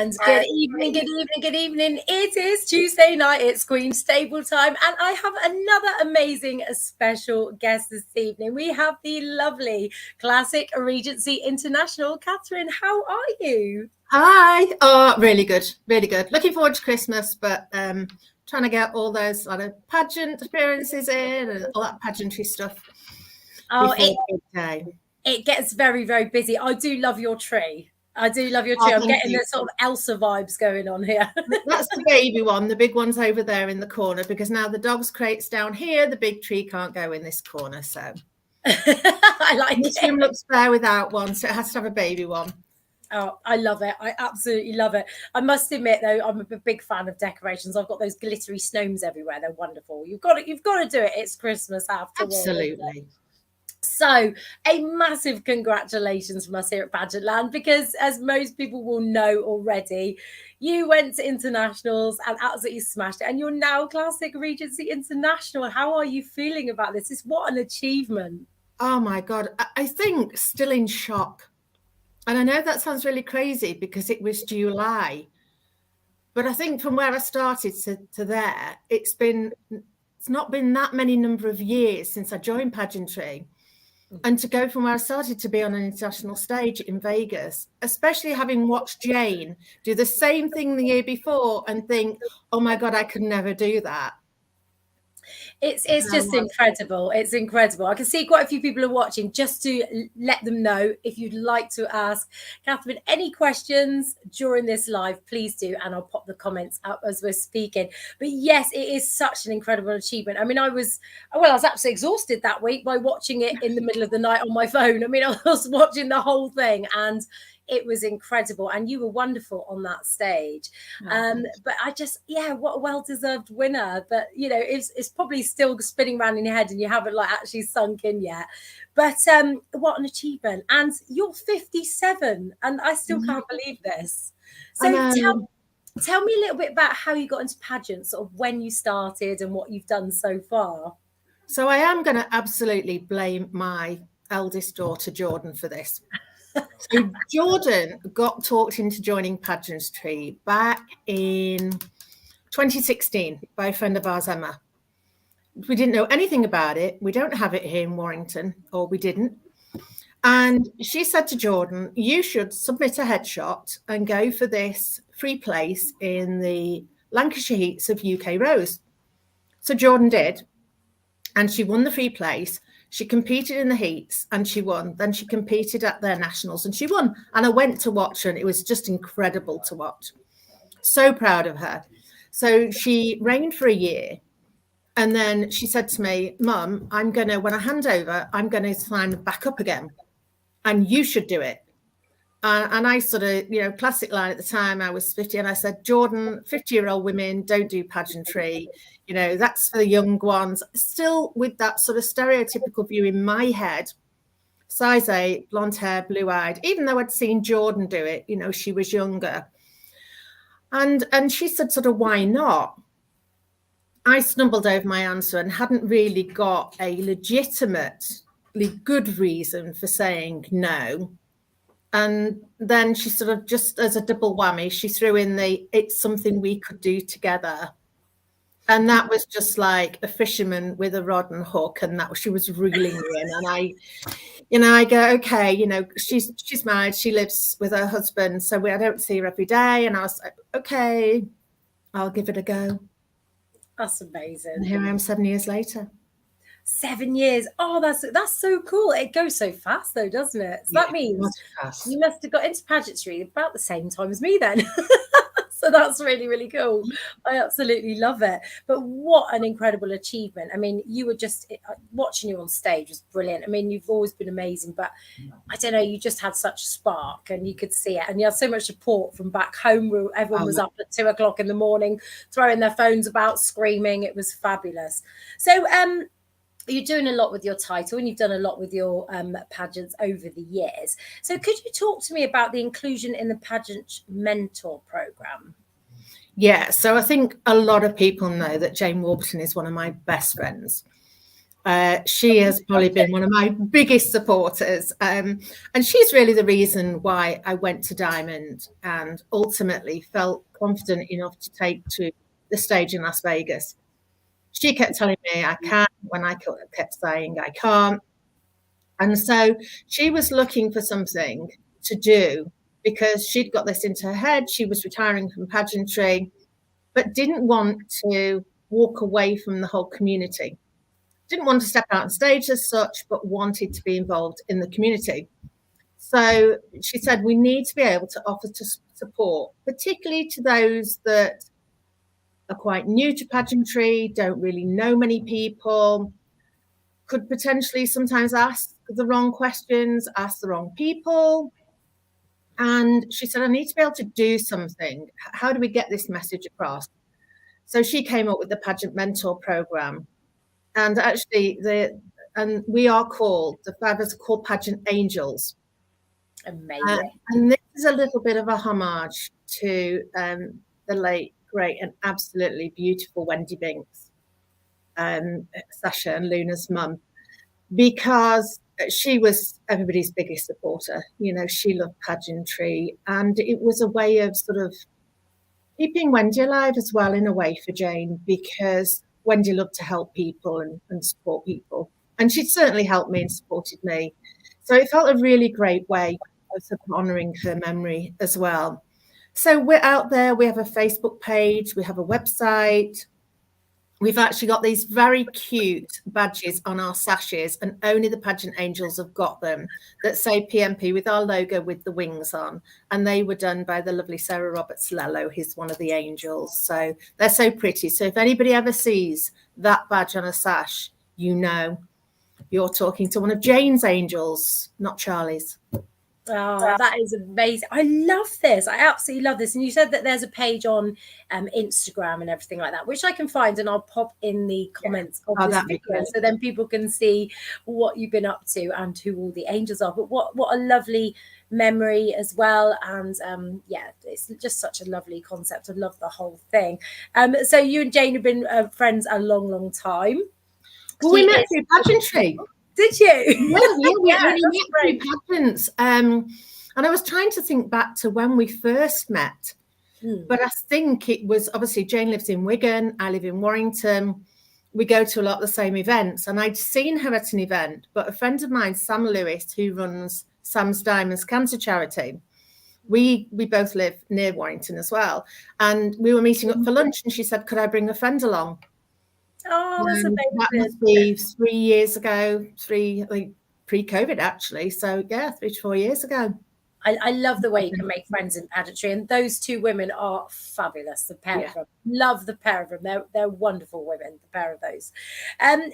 And good evening, good evening, good evening. It is Tuesday night. It's Queen Stable time. And I have another amazing special guest this evening. We have the lovely Classic Regency International. Kathryn, how are you? Hi. Oh, really good. Really good. Looking forward to Christmas, but trying to get all those sort of pageant appearances in and all that pageantry stuff. Oh, it gets very, very busy. I do love your tree. I'm getting the sort of Elsa vibes going on here. That's the baby one. The big one's over there in the corner because now the dog's crate's down here. The big tree can't go in this corner. So I like this room looks fair without one, so it has to have a baby one. Oh, I love it. I absolutely love it. I must admit, though, I'm a big fan of decorations. I've got those glittery snows everywhere. They're wonderful. You've got to do it. It's Christmas after all. Absolutely. So a massive congratulations from us here at Pageant Land, because as most people will know already, you went to internationals and absolutely smashed it, and you're now Classic Regency International. How are you feeling about this? What an achievement. Oh my God. I think still in shock. And I know that sounds really crazy because it was July, but I think from where I started to there, it's not been that many number of years since I joined pageantry. And to go from where I started to be on an international stage in Vegas, especially having watched Jane do the same thing the year before and think, oh my God, I could never do that. It's just incredible. It's incredible. I can see quite a few people are watching. Just to let them know, if you'd like to ask Kathryn any questions during this live, please do, and I'll pop the comments up as we're speaking. But yes, it is such an incredible achievement. I mean, I was absolutely exhausted that week by watching it in the middle of the night on my phone. I mean, I was watching the whole thing, and it was incredible, and you were wonderful on that stage. But what a well-deserved winner. But it's probably still spinning around in your head, and you haven't actually sunk in yet. But what an achievement! And you're 57, and I still can't believe this. So tell me a little bit about how you got into pageants, sort of when you started and what you've done so far. So I am going to absolutely blame my eldest daughter, Jordan, for this. So Jordan got talked into joining pageantry back in 2016 by a friend of ours, Emma. We didn't know anything about it. We don't have it here in Warrington, or we didn't. And she said to Jordan, you should submit a headshot and go for this free place in the Lancashire Heats of UK Rose. So Jordan did, and she won the free place. She competed in the heats and she won. Then she competed at their nationals and she won. And I went to watch her, and it was just incredible to watch. So proud of her. So she reigned for a year. And then she said to me, Mum, when I hand over, I'm going to sign back up again. And you should do it. And I sort of, classic line at the time, I was 50. And I said, Jordan, 50-year-old women don't do pageantry. That's for the young ones. Still with that sort of stereotypical view in my head, size 8, blonde hair, blue-eyed, even though I'd seen Jordan do it, she was younger. And she said, sort of, why not? I stumbled over my answer and hadn't really got a legitimately good reason for saying no. And then she sort of, just as a double whammy, she threw in it's something we could do together. And that was just like a fisherman with a rod and hook, and that she was reeling me in. And I go, okay, she's married, she lives with her husband, so I don't see her every day. And I was like, okay, I'll give it a go. That's amazing. And here I am 7 years later. 7 years. Oh, that's so cool. It goes so fast though, doesn't it? So that means you must have got into pageantry about the same time as me then. So that's really, really cool. I absolutely love it. But what an incredible achievement. I mean, you were just watching you on stage was brilliant. I mean, you've always been amazing, but I don't know, you just had such a spark and you could see it. And you had so much support from back home where everyone was up at 2 o'clock in the morning, throwing their phones about, screaming. It was fabulous. So, you're doing a lot with your title and you've done a lot with your pageants over the years. So could you talk to me about the inclusion in the Pageant Mentor Programme? Yeah, so I think a lot of people know that Jane Warburton is one of my best friends. She has probably been one of my biggest supporters. And she's really the reason why I went to Diamond and ultimately felt confident enough to take to the stage in Las Vegas. She kept telling me I can when I kept saying I can't. And so she was looking for something to do because she'd got this into her head. She was retiring from pageantry, but didn't want to walk away from the whole community. Didn't want to step out on stage as such, but wanted to be involved in the community. So she said, we need to be able to offer to support, particularly to those that are quite new to pageantry, don't really know many people, could potentially sometimes ask the wrong questions, ask the wrong people. And she said, I need to be able to do something. How do we get this message across? So she came up with the Pageant Mentor Program. And actually, we are called, the five of us are called Pageant Angels. Amazing. And this is a little bit of a homage to the late, great, and absolutely beautiful Wendy Binks, Sasha and Luna's mum, because she was everybody's biggest supporter. You know, she loved pageantry, and it was a way of sort of keeping Wendy alive as well, in a way, for Jane, because Wendy loved to help people and support people. And she'd certainly helped me and supported me. So it felt a really great way of sort of honouring her memory as well. So we're out there. We have a Facebook page. We have a website. We've actually got these very cute badges on our sashes, and only the Pageant Angels have got them, that say PMP with our logo with the wings on. And they were done by the lovely Sarah Roberts-Lello, who's one of the angels. So they're so pretty. So if anybody ever sees that badge on a sash, you know you're talking to one of Jane's angels, not Charlie's. Oh, that is amazing. I love this. I absolutely love this. And you said that there's a page on Instagram and everything like that, which I can find, and I'll pop in the comments of this video, so then people can see what you've been up to and who all the angels are. But what a lovely memory as well. And yeah, it's just such a lovely concept. I love the whole thing. So you and Jane have been friends a long time. Well, we met through pageantry. Did you? Yeah, we only met through pageants. And I was trying to think back to when we first met. But I think it was, obviously, Jane lives in Wigan. I live in Warrington. We go to a lot of the same events. And I'd seen her at an event, but a friend of mine, Sam Lewis, who runs Sam's Diamonds Cancer Charity, we both live near Warrington as well. And we were meeting up for lunch, and she said, could I bring a friend along? Oh, that's amazing. That must be 3 years ago, pre-COVID, actually. So, yeah, 3 to 4 years ago. I love the way you can make friends in pageantry, and those two women are fabulous. The pair of them, love the pair of them. They're wonderful women, the pair of those.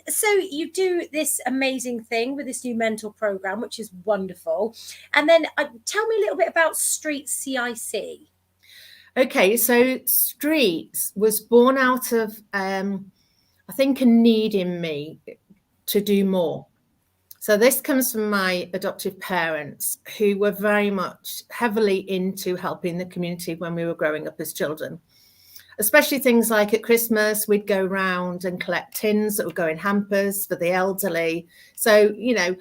So you do this amazing thing with this new mentor program, which is wonderful. And then tell me a little bit about Streetz CIC. Okay, so Streetz was born out of, I think, a need in me to do more. So this comes from my adoptive parents, who were very much heavily into helping the community when we were growing up as children, especially things like at Christmas, we'd go round and collect tins that would go in hampers for the elderly. So, you know,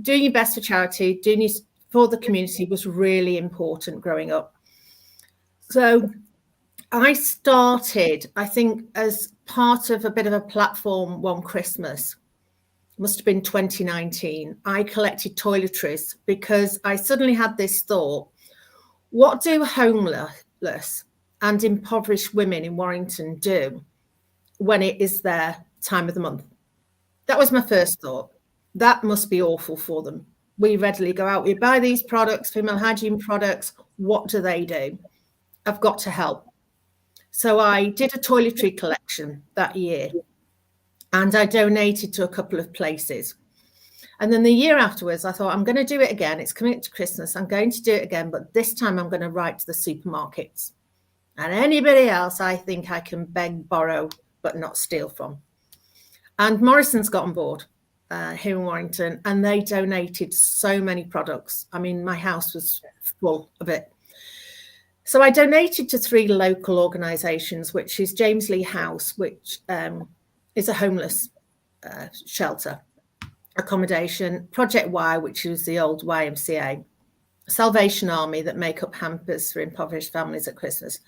doing your best for charity, doing your for the community was really important growing up. So I started, I think, as part of a bit of a platform one Christmas. Must have been 2019. I collected toiletries because I suddenly had this thought: what do homeless and impoverished women in Warrington do when it is their time of the month? That was my first thought. That must be awful for them. We readily go out, we buy these products, female hygiene products. What do they do? I've got to help. So I did a toiletry collection that year. And I donated to a couple of places. And then the year afterwards, I thought, I'm going to do it again. It's coming up to Christmas. I'm going to do it again. But this time I'm going to write to the supermarkets. And anybody else I think I can beg, borrow, but not steal from. And Morrison's got on board here in Warrington. And they donated so many products. I mean, my house was full of it. So I donated to 3 local organisations, which is James Lee House, which is a homeless shelter accommodation, Project Y, which was the old YMCA, Salvation Army that make up hampers for impoverished families at Christmas.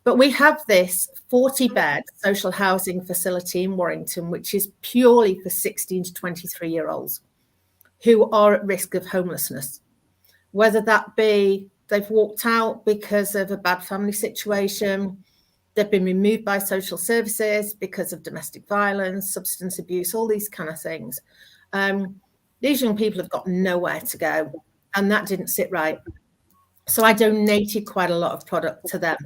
But we have this 40-bed social housing facility in Warrington, which is purely for 16 to 23-year-olds who are at risk of homelessness, whether that be they've walked out because of a bad family situation, they've been removed by social services because of domestic violence, substance abuse, all these kind of things. These young people have got nowhere to go, and that didn't sit right. So I donated quite a lot of product to them.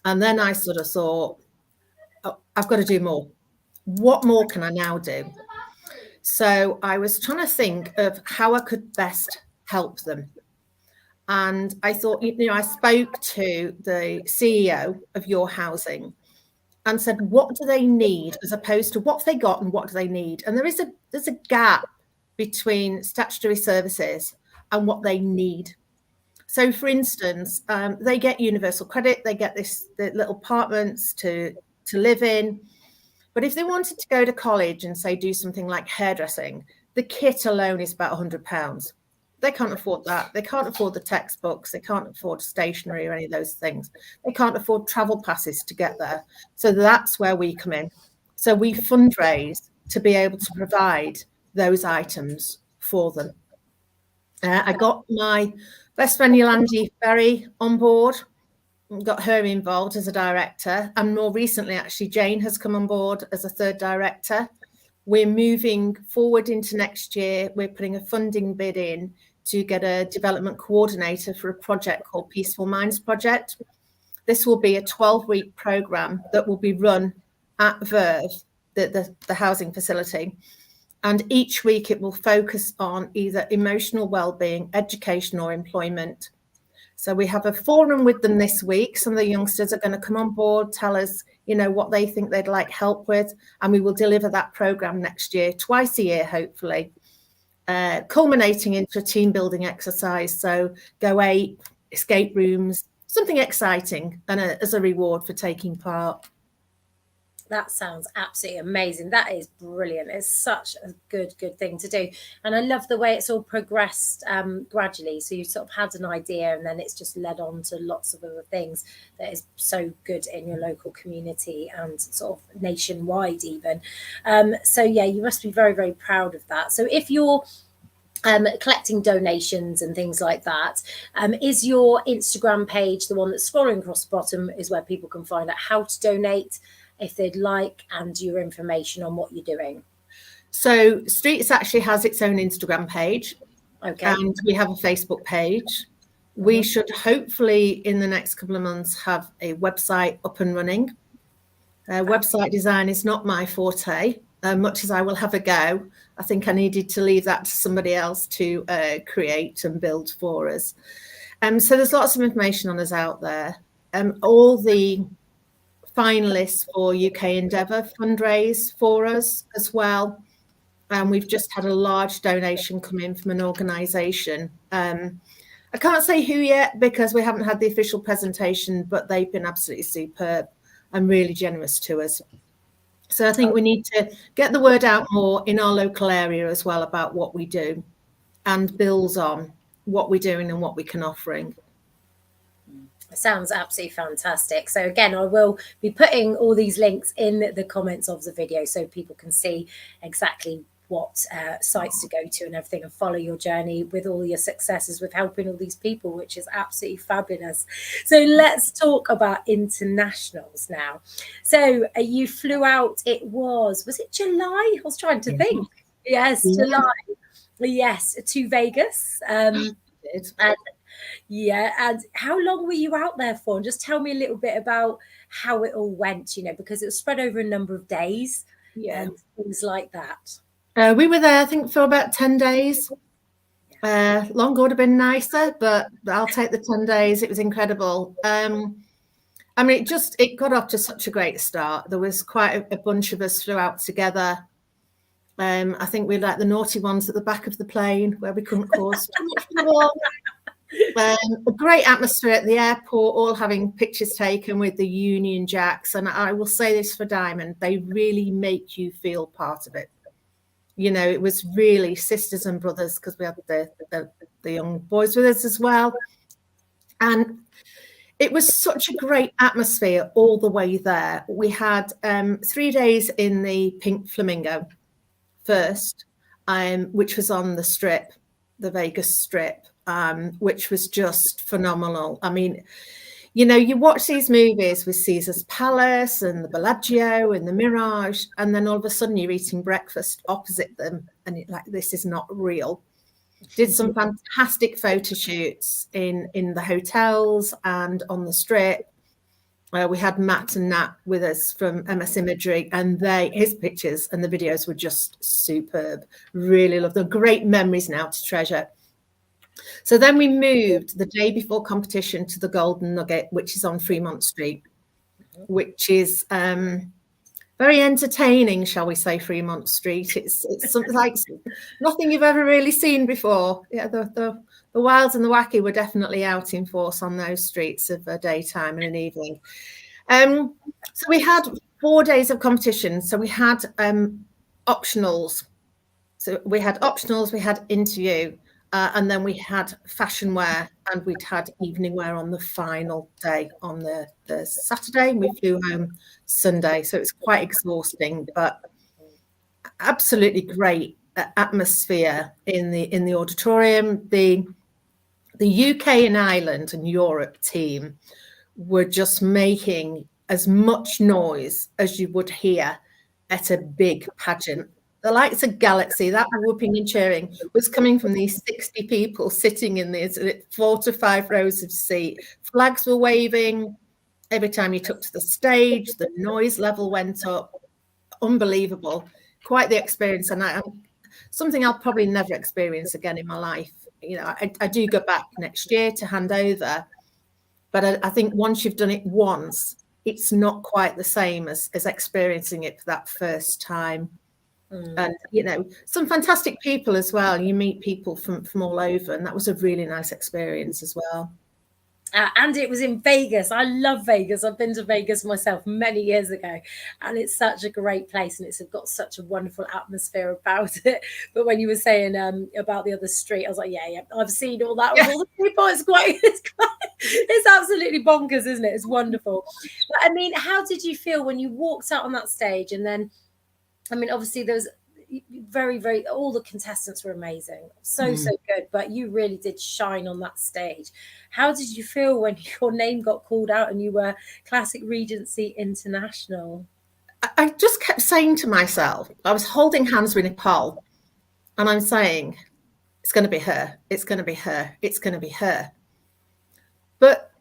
And then I sort of thought, oh, I've got to do more. What more can I now do? So I was trying to think of how I could best help them. And I thought, I spoke to the CEO of Your Housing and said, what do they need, as opposed to what they got and what do they need? And there's a gap between statutory services and what they need. So, for instance, they get universal credit, they get the little apartments to live in. But if they wanted to go to college and say do something like hairdressing, the kit alone is about £100. They can't afford that. They can't afford the textbooks. They can't afford stationery or any of those things. They can't afford travel passes to get there. So that's where we come in. So we fundraise to be able to provide those items for them. I got my best friend Yolandi Berry on board, got her involved as a director. And more recently, actually, Jane has come on board as a third director. We're moving forward into next year. We're putting a funding bid in to get a development coordinator for a project called Peaceful Minds Project. This will be a 12-week program that will be run at Verve, the housing facility. And each week it will focus on either emotional well-being, education or employment. So we have a forum with them this week. Some of the youngsters are going to come on board, tell us, what they think they'd like help with. And we will deliver that program next year, twice a year, hopefully, culminating into a team building exercise. So Go Ape, escape rooms, something exciting and as a reward for taking part. That sounds absolutely amazing. That is brilliant. It's such a good thing to do. And I love the way it's all progressed gradually. So you sort of had an idea and then it's just led on to lots of other things that is so good in your local community and sort of nationwide even. So yeah, you must be very, very proud of that. So if you're collecting donations and things like that, is your Instagram page the one that's scrolling across the bottom is where people can find out how to donate if they'd like, and your information on what you're doing? So Streetz actually has its own Instagram page. Okay. And we have a Facebook page. Mm-hmm. We should hopefully in the next couple of months have a website up and running. Website design is not my forte, much as I will have a go. I think I needed to leave that to somebody else to create and build for us. So there's lots of information on us out there. All the finalists for UK Endeavour fundraise for us as well. And we've just had a large donation come in from an organisation. I can't say who yet because we haven't had the official presentation, but they've been absolutely superb and really generous to us. So I think we need to get the word out more in our local area as well about what we do and builds on what we're doing and what we can offering. Sounds absolutely fantastic. So again, I will be putting all these links in the comments of the video so people can see exactly what sites to go to and everything and follow your journey with all your successes with helping all these people, which is absolutely fabulous. So let's talk about internationals now. So you flew out, was it July? I was trying to think. Yes, July. Yes, to Vegas. And how long were you out there for? And just tell me a little bit about how it all went, because it was spread over a number of days and things like that. We were there, I think, for about 10 days. Longer would have been nicer, but I'll take the 10 days. It was incredible. It got off to such a great start. There was quite a bunch of us flew out together. I think we're like the naughty ones at the back of the plane where we couldn't cause too much trouble. A great atmosphere at the airport, all having pictures taken with the Union Jacks. And I will say this for Diamond, they really make you feel part of it. You know, it was really sisters and brothers, because we had the young boys with us as well. And it was such a great atmosphere all the way there. We had 3 days in the Pink Flamingo first, which was on the Strip, the Vegas Strip, which was just phenomenal. I mean, you know, you watch these movies with Caesar's Palace and the Bellagio and the Mirage, and then all of a sudden you're eating breakfast opposite them, and you're like, this is not real. Did some fantastic photo shoots in the hotels and on the Strip. We had Matt and Nat with us from MS Imagery, and his pictures and the videos were just superb. Really love them. Great memories now to treasure. So then we moved the day before competition to the Golden Nugget, which is on Fremont Street, which is very entertaining, shall we say, Fremont Street. It's something like nothing you've ever really seen before. Yeah, the wilds and the wacky were definitely out in force on those streets of a daytime and an evening. So we had 4 days of competition. So we had optionals. So we had optionals, we had interview, and then we had fashion wear, and we'd had evening wear on the final day on the Saturday, and we flew home Sunday. So it's quite exhausting, but absolutely great atmosphere in the auditorium. The UK and Ireland and Europe team were just making as much noise as you would hear at a big pageant. The likes of Galaxy, that whooping and cheering was coming from these 60 people sitting in these 4 to 5 rows of seat. Flags were waving. Every time you took to the stage, the noise level went up. Unbelievable. Quite the experience. And something I'll probably never experience again in my life. You know, I do go back next year to hand over. But I think once you've done it once, it's not quite the same as experiencing it for that first time. And, you know, some fantastic people as well. You meet people from all over, and that was a really nice experience as well. And it was in Vegas. I love Vegas. I've been to Vegas myself many years ago, and it's such a great place, and it's got such a wonderful atmosphere about it. But when you were saying about the other street, I was like, yeah, I've seen all that with all the people. It's absolutely bonkers, isn't it? It's wonderful. But I mean, how did you feel when you walked out on that stage? And then, I mean, obviously there was very, all the contestants were amazing. So good. But you really did shine on that stage. How did you feel when your name got called out and you were Classic Regency International? I just kept saying to myself, I was holding hands with Nicole, and I'm saying, it's going to be her. It's going to be her. It's going to be her. But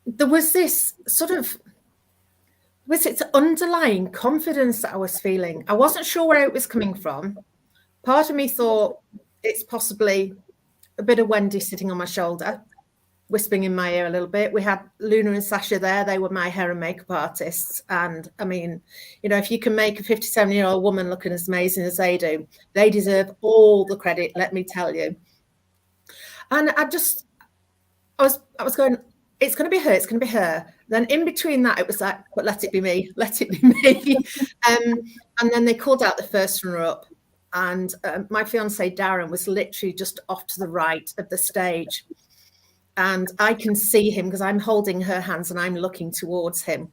there was this sort of, was it underlying confidence that I was feeling? I wasn't sure where it was coming from. Part of me thought it's possibly a bit of Wendy sitting on my shoulder, whispering in my ear a little bit. We had Luna and Sasha there. They were my hair and makeup artists. And I mean, you know, if you can make a 57-year-old woman looking as amazing as they do, they deserve all the credit, let me tell you. And I was going, it's going to be her. It's going to be her. Then in between that, it was like, but let it be me. Let it be me. And then they called out the first runner-up. And my fiancé, Darren, was literally just off to the right of the stage. And I can see him because I'm holding her hands and I'm looking towards him.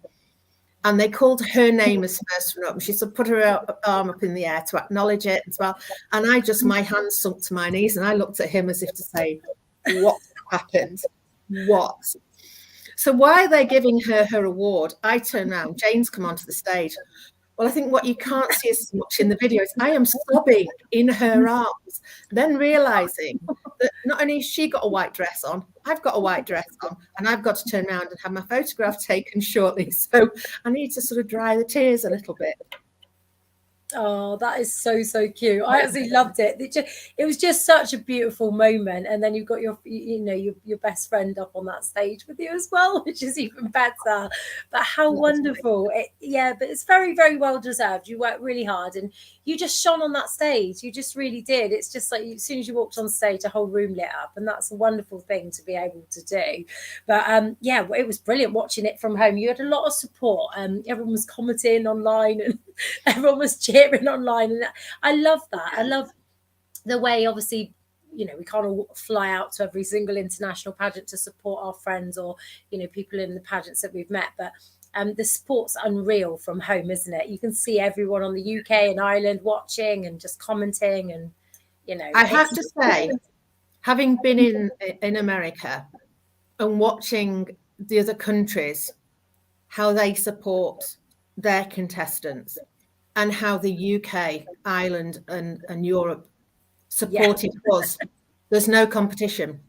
And they called her name as first runner-up. And she sort of put her arm up in the air to acknowledge it as well. And my hands sunk to my knees. And I looked at him as if to say, what happened? What? So while they're giving her award, I turn around, Jane's come onto the stage. Well, I think what you can't see as much in the video is I am sobbing in her arms, then realizing that not only has she got a white dress on, I've got a white dress on, and I've got to turn around and have my photograph taken shortly. So I need to sort of dry the tears a little bit. Oh, that is so cute. I absolutely loved it. It was just such a beautiful moment. And then you've got your best friend up on that stage with you as well, which is even better. But how wonderful. But it's very, very well deserved. You worked really hard and you just shone on that stage. You just really did. It's just like as soon as you walked on stage, the whole room lit up. And that's a wonderful thing to be able to do. But it was brilliant watching it from home. You had a lot of support. Everyone was commenting online and everyone was cheering hearing online. And I love that. I love the way, obviously, you know, we can't all fly out to every single international pageant to support our friends or, you know, people in the pageants that we've met, but the support's unreal from home, isn't it? You can see everyone on the UK and Ireland watching and just commenting, and, you know. I have to say, having been in America and watching the other countries, how they support their contestants, and how the UK, Ireland and Europe supported us. There's no competition.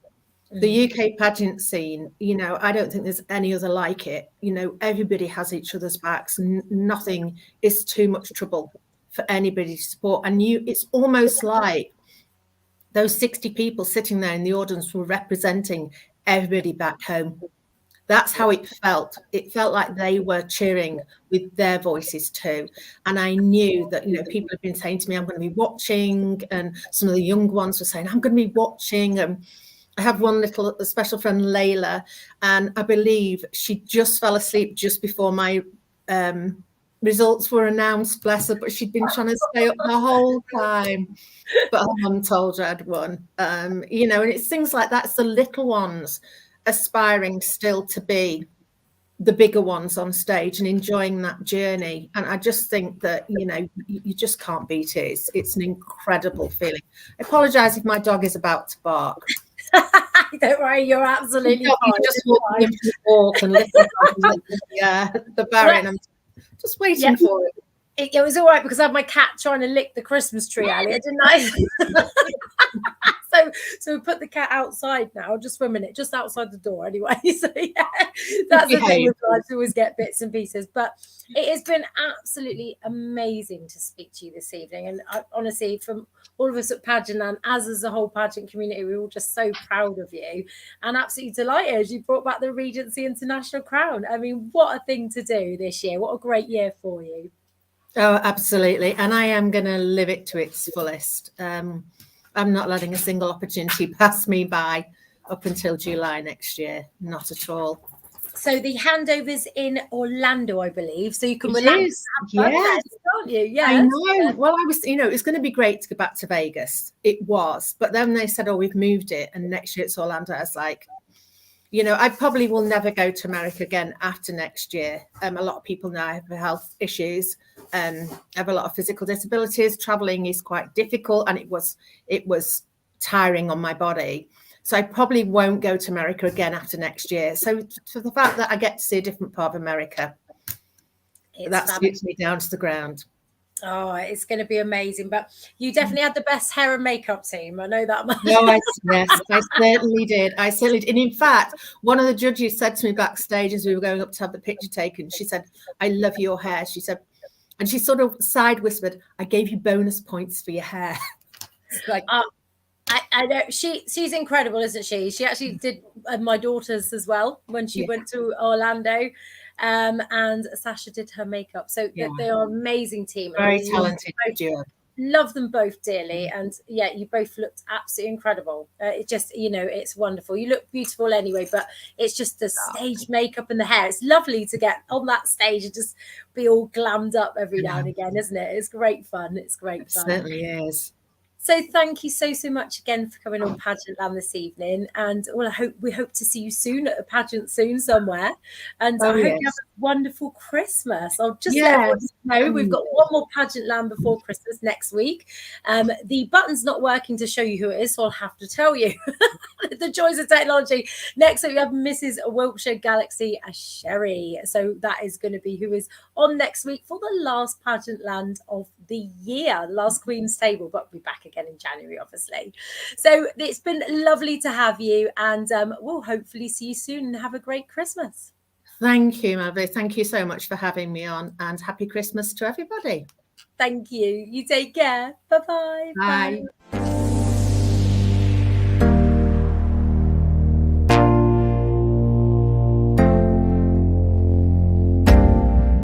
The UK pageant scene, you know, I don't think there's any other like it. You know, everybody has each other's backs. Nothing is too much trouble for anybody to support. And it's almost like those 60 people sitting there in the audience were representing everybody back home. That's how it felt. It felt like they were cheering with their voices too. And I knew that, you know, people have been saying to me, I'm going to be watching. And some of the young ones were saying, I'm going to be watching. And I have one little special friend, Layla, and I believe she just fell asleep just before my results were announced, bless her, but she'd been trying to stay up the whole time. But her mum told her I'd won. You know, and it's things like that. It's the little ones aspiring still to be the bigger ones on stage and enjoying that journey. And I just think that, you know, you just can't beat it. It's an incredible feeling. I apologise if my dog is about to bark. Don't worry, you're absolutely fine. Just walking in the walk and listen to the barrier, and I'm just waiting for it. It was all right because I had my cat trying to lick the Christmas tree earlier, didn't I? So we put the cat outside now, just for a minute, just outside the door anyway. So yeah, that's the thing with life, to always get bits and pieces. But it has been absolutely amazing to speak to you this evening. And honestly, from all of us at Pageant and as a whole pageant community, we're all just so proud of you and absolutely delighted you brought back the Regency International crown. I mean, what a thing to do this year. What a great year for you. Oh, absolutely. And I am going to live it to its fullest. I'm not letting a single opportunity pass me by up until July next year. Not at all. So the handover's in Orlando, I believe. So you can relax. Yes, can't you? Yeah. I know. Well, I was, you know, it's going to be great to go back to Vegas. It was. But then they said, oh, we've moved it. And next year it's Orlando. I was like, you know, I probably will never go to America again after next year. A lot of people now have health issues. Have a lot of physical disabilities. Traveling is quite difficult, and it was tiring on my body. So I probably won't go to America again after next year. So for the fact that I get to see a different part of America, that suits me down to the ground. Oh, it's going to be amazing. But you definitely had the best hair and makeup team. I know that much. No, yes, I certainly did. I certainly did. And in fact, one of the judges said to me backstage as we were going up to have the picture taken, she said, I love your hair. She said, and she sort of side whispered, I gave you bonus points for your hair. Like, I know she's incredible, isn't she? She actually did my daughter's as well when she went to Orlando. And Sasha did her makeup. So they are an amazing team. Very talented duo. Love them both dearly. And yeah, you both looked absolutely incredible. It just, you know, it's wonderful. You look beautiful anyway, but it's just the stage makeup and the hair. It's lovely to get on that stage and just be all glammed up every now and again, isn't it? It's great fun. It's great fun. It certainly is. So thank you so much again for coming on Pageant Land this evening. And well, we hope to see you soon at a pageant soon somewhere. And I hope you have a wonderful Christmas. I'll just let everyone know we've got one more Pageant Land before Christmas next week. The button's not working to show you who it is, so I'll have to tell you. The joys of technology. Next up, we have Mrs. Wiltshire Galaxy Sherry. So that is going to be who is on next week for the last Pageant Land of the year, last Queen's Table, but we'll be back again in January, obviously. So it's been lovely to have you, and we'll hopefully see you soon and have a great Christmas. Thank you, Mavi. Thank you so much for having me on, and happy Christmas to everybody. Thank you. You take care. Bye-bye. Bye. Bye.